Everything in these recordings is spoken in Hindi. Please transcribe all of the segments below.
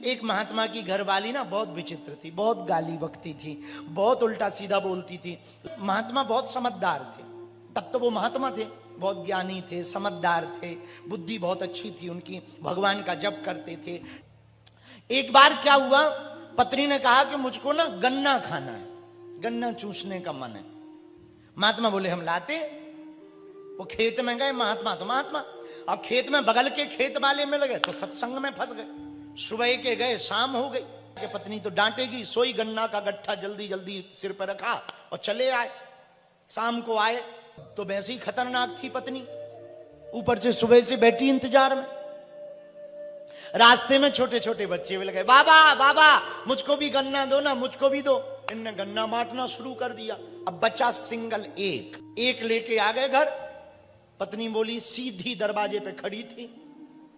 एक महात्मा की घरवाली ना बहुत विचित्र थी, बहुत गाली बकती थी, बहुत उल्टा सीधा बोलती थी। महात्मा बहुत समझदार थे, तब तो वो महात्मा थे, बहुत ज्ञानी थे, समझदार थे, बुद्धि बहुत अच्छी थी उनकी, भगवान का जप करते थे। एक बार क्या हुआ, पत्नी ने कहा कि मुझको ना गन्ना खाना है, गन्ना चूसने का मन है। महात्मा बोले हम लाते। वो खेत में गए, महात्मा तो महात्मा, और खेत में बगल के खेत वाले मिल गए तो सत्संग में फंस गए। सुबह के गए, शाम हो गई कि पत्नी तो डांटेगी, सोई गन्ना का गट्ठा जल्दी जल्दी सिर पर रखा और चले आए। शाम को आए तो वैसी खतरनाक थी पत्नी, ऊपर से सुबह से बैठी इंतजार में। रास्ते में छोटे छोटे बच्चे मिल गए, बाबा बाबा मुझको भी गन्ना दो ना, मुझको भी दो। इनने गन्ना बांटना शुरू कर दिया। अब बच्चा सिंगल एक लेके आ गए घर। पत्नी बोली, सीधी दरवाजे पे खड़ी थी,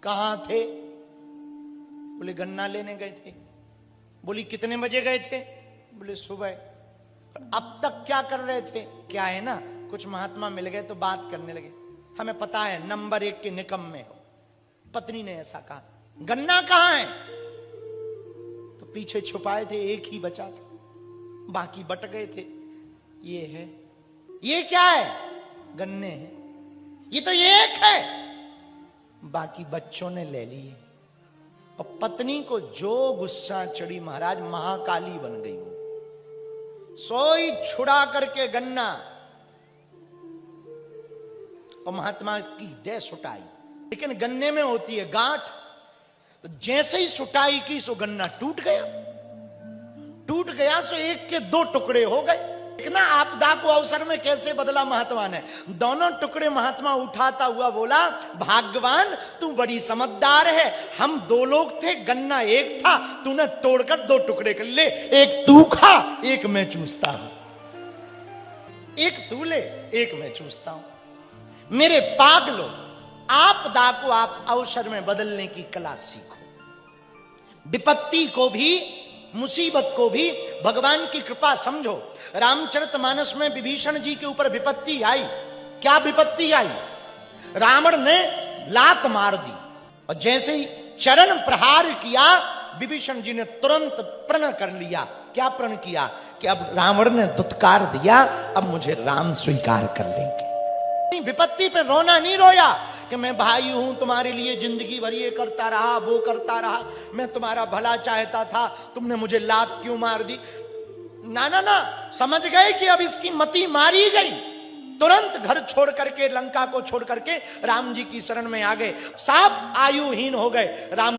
कहां थे? बोले गन्ना लेने गए थे। बोली कितने बजे गए थे? बोले सुबह। अब तक क्या कर रहे थे? क्या है ना, कुछ महात्मा मिल गए तो बात करने लगे, हमें पता है नंबर 1 के निकम्मे हो। पत्नी ने ऐसा कहा, गन्ना कहां है? तो पीछे छुपाए थे, एक ही बचा था, बाकी बट गए थे। ये है, ये क्या है? गन्ने हैं। ये तो एक है, बाकी बच्चों ने ले लिए। और पत्नी को जो गुस्सा चढ़ी महाराज, महाकाली बन गई वो। सोई छुड़ा करके गन्ना और महात्मा की देह सुटाई, लेकिन गन्ने में होती है गांठ। तो जैसे ही सुटाई की सो गन्ना टूट गया सो एक के 2 टुकड़े हो गए। ना आपदा को अवसर में कैसे बदला महात्मा ने, दोनों टुकड़े महात्मा उठाता हुआ बोला, भाग्यवान तू बड़ी समझदार है, हम 2 लोग थे, गन्ना एक था, तूने तोड़कर 2 टुकड़े कर ले, एक तू खा, एक मैं चूसता हूं। एक तू ले, एक मैं चूसता हूं। मेरे पागलों, आपदा को आप अवसर में बदलने की कला सीखो। विपत्ति को भी, मुसीबत को भी भगवान की कृपा समझो। रामचरितमानस में विभीषण जी के ऊपर विपत्ति आई। क्या विपत्ति आई? रावण ने लात मार दी और जैसे ही चरण प्रहार किया, विभीषण जी ने तुरंत प्रण कर लिया। क्या प्रण किया? कि अब रावण ने दुत्कार दिया, अब मुझे राम स्वीकार कर लेंगे। विपत्ति पे रोना नहीं रोया कि मैं भाई हूं, तुम्हारे लिए जिंदगी भर ये करता रहा, वो करता रहा, मैं तुम्हारा भला चाहता था, तुमने मुझे लात क्यों मार दी? ना ना ना, समझ गए कि अब इसकी मति मारी गई। तुरंत घर छोड़ करके, लंका को छोड़ करके राम जी की शरण में आ गए। सब आयुहीन हो गए। राम